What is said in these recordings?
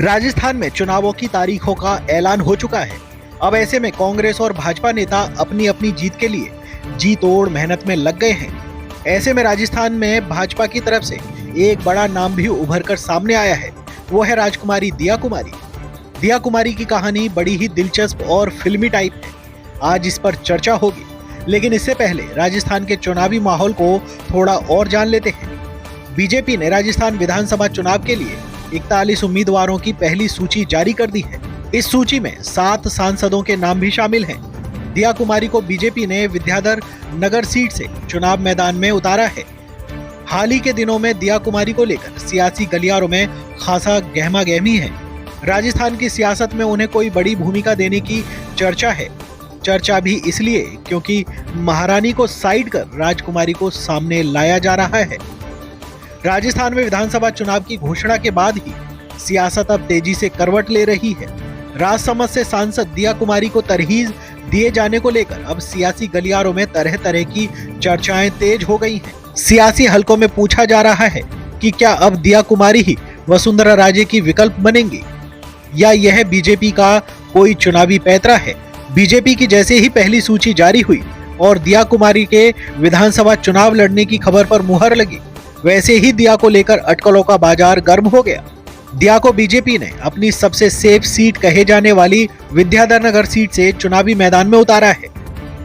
राजस्थान में चुनावों की तारीखों का ऐलान हो चुका है। अब ऐसे में कांग्रेस और भाजपा नेता अपनी अपनी जीत के लिए जी तोड़ मेहनत में लग गए हैं। ऐसे में राजस्थान में भाजपा की तरफ से एक बड़ा नाम भी उभर कर सामने आया है। वो है राजकुमारी दिया कुमारी। दिया कुमारी की कहानी बड़ी ही दिलचस्प और फिल्मी टाइप है। आज इस पर चर्चा होगी, लेकिन इससे पहले राजस्थान के चुनावी माहौल को थोड़ा और जान लेते हैं। बीजेपी ने राजस्थान विधानसभा चुनाव के लिए 41 उम्मीदवारों की पहली सूची जारी कर दी है। इस सूची में 7 सांसदों के नाम भी शामिल हैं। दिया कुमारी को बीजेपी ने विद्याधर नगर सीट से चुनाव मैदान में उतारा है। हाल ही के दिनों में दिया कुमारी को लेकर सियासी गलियारों में खासा गहमा गहमी है। राजस्थान की सियासत में उन्हें कोई बड़ी भूमिका देने की चर्चा है। चर्चा भी इसलिए क्योंकि महारानी को साइड कर राजकुमारी को सामने लाया जा रहा है। राजस्थान में विधानसभा चुनाव की घोषणा के बाद ही सियासत अब तेजी से करवट ले रही है। राजसमंद से सांसद दिया कुमारी को तरहीज दिए जाने को लेकर अब सियासी गलियारों में तरह तरह की चर्चाएं तेज हो गई हैं। सियासी हलकों में पूछा जा रहा है कि क्या अब दिया कुमारी ही वसुंधरा राजे की विकल्प बनेंगी या यह बीजेपी का कोई चुनावी पैंतरा है। बीजेपी की जैसे ही पहली सूची जारी हुई और दिया कुमारी के विधानसभा चुनाव लड़ने की खबर पर मुहर लगी, वैसे ही दिया को लेकर अटकलों का बाजार गर्म हो गया। दिया को बीजेपी ने अपनी सबसे सेफ सीट कहे जाने वाली विद्याधर नगर सीट से चुनावी मैदान में उतारा है।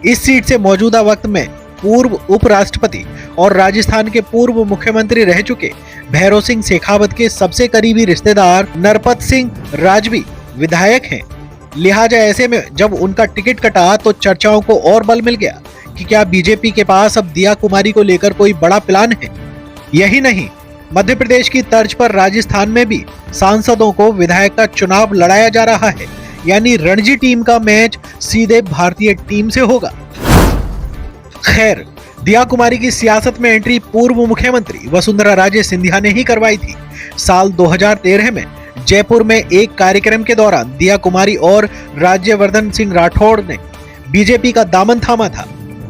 इस सीट से मौजूदा वक्त में पूर्व उपराष्ट्रपति और राजस्थान के पूर्व मुख्यमंत्री रह चुके भैरों सिंह शेखावत के सबसे करीबी रिश्तेदार नरपत सिंह राजवी विधायक हैं। लिहाजा ऐसे में जब उनका टिकट कटा तो चर्चाओं को और बल मिल गया कि क्या बीजेपी के पास अब दिया कुमारी को लेकर कोई बड़ा प्लान है। यही नहीं, मध्य प्रदेश की तर्ज पर राजस्थान में भी सांसदों को विधायक का चुनाव लड़ाया जा रहा है, यानी रणजी टीम का मैच सीधे भारतीय टीम से होगा। खैर, दिया कुमारी की सियासत में एंट्री पूर्व मुख्यमंत्री वसुंधरा राजे सिंधिया ने ही करवाई थी। साल 2013 में जयपुर में एक कार्यक्रम के दौरान दिया कुमारी और राज्यवर्धन सिंह राठौड़ ने बीजेपी का दामन थामा था।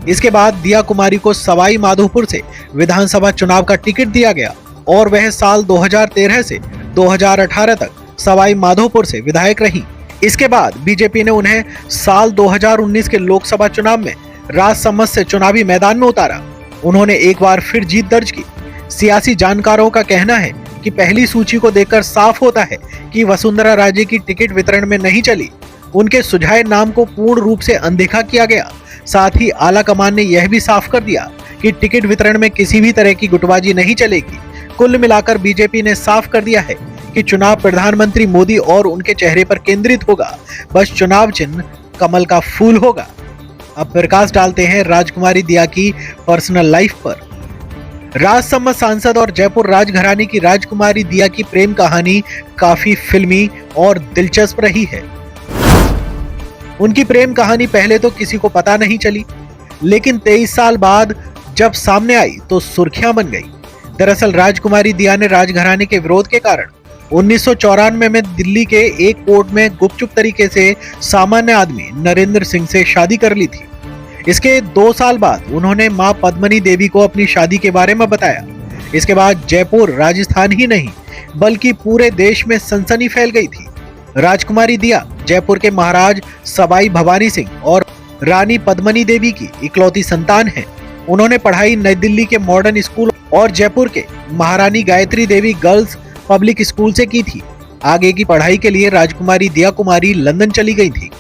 इसके बाद दिया कुमारी को सवाई माधोपुर से विधानसभा चुनाव का टिकट दिया गया और वह साल 2013 से 2018 तक सवाई माधोपुर से विधायक रही। इसके बाद बीजेपी ने उन्हें साल 2019 के लोकसभा चुनाव में राजसमंद से चुनावी मैदान में उतारा। उन्होंने एक बार फिर जीत दर्ज की। सियासी जानकारों का कहना है कि पहली सूची को देखकर साफ होता है कि वसुंधरा राजे की टिकट वितरण में नहीं चली। उनके सुझाए नाम को पूर्ण रूप से अनदेखा किया गया। साथ ही आला कमान ने यह भी साफ कर दिया कि टिकट वितरण में किसी भी तरह की गुटबाजी नहीं चलेगी। कुल मिलाकर बीजेपी ने साफ कर दिया है कि चुनाव प्रधानमंत्री मोदी और उनके चेहरे पर केंद्रित होगा। बस चुनाव चिन्ह कमल का फूल होगा। अब प्रकाश डालते हैं राजकुमारी दिया की पर्सनल लाइफ पर। राजसमंद सांसद और जयपुर राजघराने की राजकुमारी दिया की प्रेम कहानी काफी फिल्मी और दिलचस्प रही है। उनकी प्रेम कहानी पहले तो किसी को पता नहीं चली, लेकिन 23 साल बाद जब सामने आई तो सुर्खियां बन गई। दरअसल राजकुमारी दिया ने राजघराने के विरोध के कारण 1994 में दिल्ली के एक कोर्ट में गुपचुप तरीके से सामान्य आदमी नरेंद्र सिंह से शादी कर ली थी। इसके 2 साल बाद उन्होंने मां पद्मनी देवी को अपनी शादी के बारे में बताया। इसके बाद जयपुर राजस्थान ही नहीं बल्कि पूरे देश में सनसनी फैल गई थी। राजकुमारी दिया जयपुर के महाराज सवाई भवानी सिंह और रानी पद्मनी देवी की इकलौती संतान है। उन्होंने पढ़ाई नई दिल्ली के मॉडर्न स्कूल और जयपुर के महारानी Gayatri Devi girls public school से की थी। आगे की पढ़ाई के लिए राजकुमारी दिया कुमारी लंदन चली गई थी।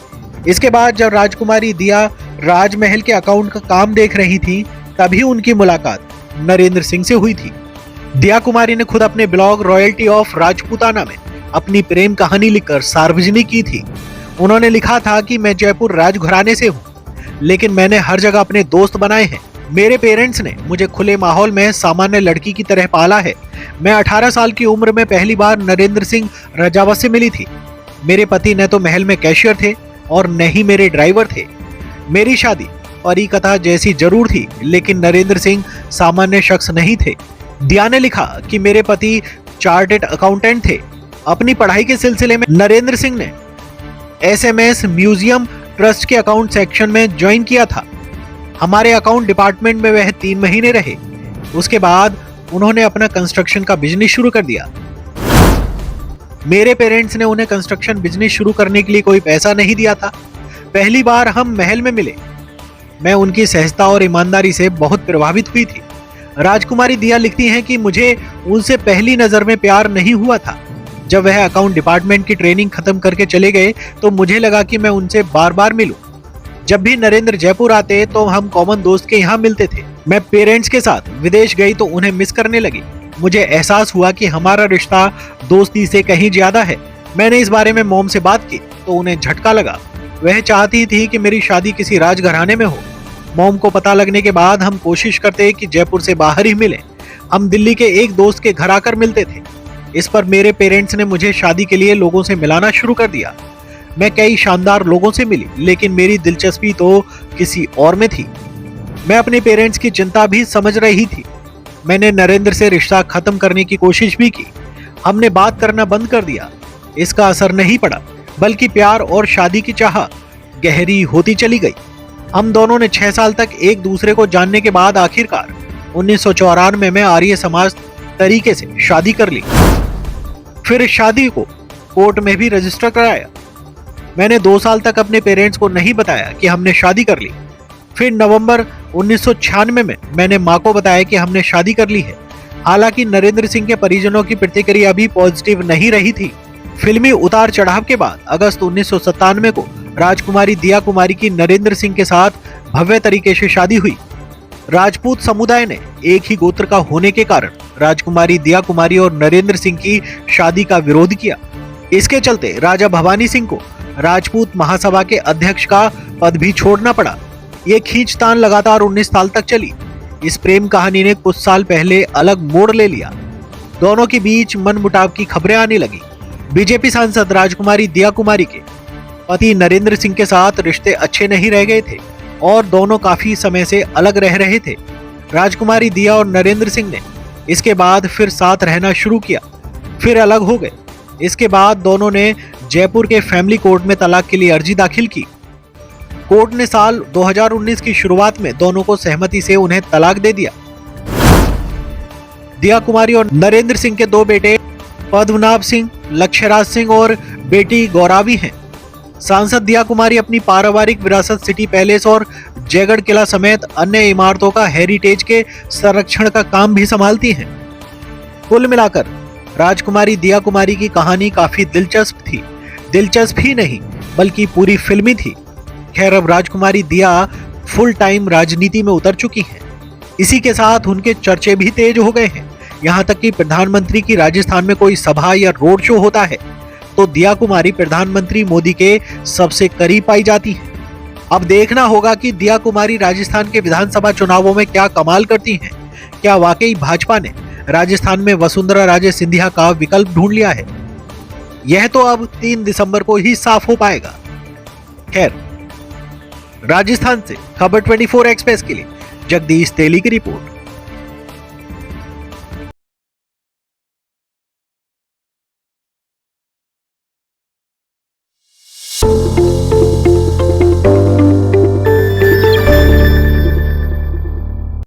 इसके बाद जब राजकुमारी दिया राजमहल के अकाउंट का काम देख रही थी, तभी उनकी मुलाकात नरेंद्र सिंह से हुई थी। दिया कुमारी ने खुद अपने ब्लॉग रॉयल्टी ऑफ राजपूताना में अपनी प्रेम कहानी लिखकर सार्वजनिक की थी। उन्होंने लिखा था कि मैं जयपुर राजघराने से हूँ, लेकिन मैंने हर जगह अपने दोस्त बनाए हैं। मेरे पेरेंट्स ने मुझे खुले माहौल में सामान्य लड़की की तरह पाला है। मैं 18 साल की उम्र में पहली बार नरेंद्र सिंह रजावत से मिली थी। मेरे पति न तो महल में कैशियर थे और न ही मेरे ड्राइवर थे। मेरी शादी परी कथा जैसी जरूर थी, लेकिन नरेंद्र सिंह सामान्य शख्स नहीं थे। दिया ने लिखा कि मेरे पति चार्टर्ड अकाउंटेंट थे। अपनी पढ़ाई के सिलसिले में नरेंद्र सिंह ने SMS म्यूजियम ट्रस्ट के अकाउंट सेक्शन में ज्वाइन किया था। हमारे अकाउंट डिपार्टमेंट में वह 3 महीने रहे। उसके बाद उन्होंने अपना कंस्ट्रक्शन का बिजनेस शुरू कर दिया। मेरे पेरेंट्स ने उन्हें कंस्ट्रक्शन बिजनेस शुरू करने के लिए कोई पैसा नहीं दिया था। पहली बार हम महल में मिले। मैं उनकी सहजता और ईमानदारी से बहुत प्रभावित हुई थी। राजकुमारी दिया लिखती हैं कि मुझे उनसे पहली नजर में प्यार नहीं हुआ था। जब वह अकाउंट डिपार्टमेंट की ट्रेनिंग खत्म करके चले गए तो मुझे लगा कि मैं उनसे बार बार मिलूं। जब भी नरेंद्र जयपुर आते तो हम कॉमन दोस्त के यहाँ मिलते थे। मैं पेरेंट्स के साथ विदेश गई तो उन्हें मिस करने लगी। मुझे एहसास हुआ कि हमारा रिश्ता दोस्ती से कहीं ज्यादा है। मैंने इस बारे में मॉम से बात की तो उन्हें झटका लगा। वह चाहती थी कि मेरी शादी किसी राजघराने में हो। मॉम को पता लगने के बाद हम कोशिश करते कि जयपुर से बाहर ही मिलें। हम दिल्ली के एक दोस्त के घर आकर मिलते थे। इस पर मेरे पेरेंट्स ने मुझे शादी के लिए लोगों से मिलाना शुरू कर दिया। मैं कई शानदार लोगों से मिली, लेकिन मेरी दिलचस्पी तो किसी और में थी। मैं अपने पेरेंट्स की चिंता भी समझ रही थी। मैंने नरेंद्र से रिश्ता खत्म करने की कोशिश भी की। हमने बात करना बंद कर दिया। इसका असर नहीं पड़ा, बल्कि प्यार और शादी की चाह गहरी होती चली गई। हम दोनों ने 6 साल तक एक दूसरे को जानने के बाद आखिरकार 1994 में आर्य समाज तरीके से शादी कर ली। फिर इस शादी को कोर्ट में भी रजिस्टर कराया। मैंने 2 साल तक अपने पेरेंट्स को नहीं बताया कि हमने शादी कर ली। फिर नवंबर 1996 में मैंने मां को बताया कि हमने शादी कर ली है। हालांकि नरेंद्र सिंह के परिजनों की प्रतिक्रिया भी पॉजिटिव नहीं रही थी। फिल्मी उतार चढ़ाव के बाद अगस्त 1997 को राजकुमारी दिया कुमारी की नरेंद्र सिंह के साथ भव्य तरीके से शादी हुई। राजपूत समुदाय ने एक ही गोत्र का होने के कारण राजकुमारी दिया कुमारी और नरेंद्र सिंह की शादी का विरोध किया। इसके चलते राजा भवानी सिंह को राजपूत महासभा के अध्यक्ष का पद भी छोड़ना पड़ा। ये खींचतान लगातार 19 साल तक चली। इस प्रेम कहानी ने कुछ साल पहले अलग मोड़ ले लिया। दोनों के बीच मनमुटाव की खबरें आने लगी। बीजेपी सांसद राजकुमारी दिया कुमारी के पति नरेंद्र सिंह के साथ रिश्ते अच्छे नहीं रह गए थे और दोनों काफी समय से अलग रह रहे थे। राजकुमारी दिया और नरेंद्र सिंह ने इसके बाद फिर साथ रहना शुरू किया, फिर अलग हो गए। इसके बाद दोनों ने जयपुर के फैमिली कोर्ट में तलाक के लिए अर्जी दाखिल की। कोर्ट ने साल 2019 की शुरुआत में दोनों को सहमति से उन्हें तलाक दे दिया। दिया कुमारी और नरेंद्र सिंह के 2 बेटे पद्मनाभ सिंह, लक्ष्यराज सिंह और बेटी गौरावी हैं। सांसद दिया कुमारी अपनी पारिवारिक विरासत सिटी पैलेस और जयगढ़ किला समेत अन्य इमारतों का हेरिटेज के संरक्षण का काम भी संभालती हैं। कुल मिलाकर राजकुमारी दिया कुमारी की कहानी काफी दिलचस्प थी। दिलचस्प ही नहीं बल्कि पूरी फिल्मी थी। खैर, अब राजकुमारी दिया फुल टाइम राजनीति में उतर चुकी हैं। इसी के साथ उनके चर्चे भी तेज हो गए हैं। यहाँ तक कि प्रधानमंत्री की राजस्थान में कोई सभा या रोड शो होता है तो दिया कुमारी प्रधानमंत्री मोदी के सबसे करीब पाई जाती है। अब देखना होगा कि दिया कुमारी राजस्थान के विधानसभा चुनावों में क्या कमाल करती हैं। क्या वाकई भाजपा ने राजस्थान में वसुंधरा राजे सिंधिया का विकल्प ढूंढ लिया है? यह तो अब 3 दिसंबर को ही साफ हो पाएगा। खैर, राजस्थान से खबर 24 एक्सप्रेस के लिए जगदीश तेली की रिपोर्ट।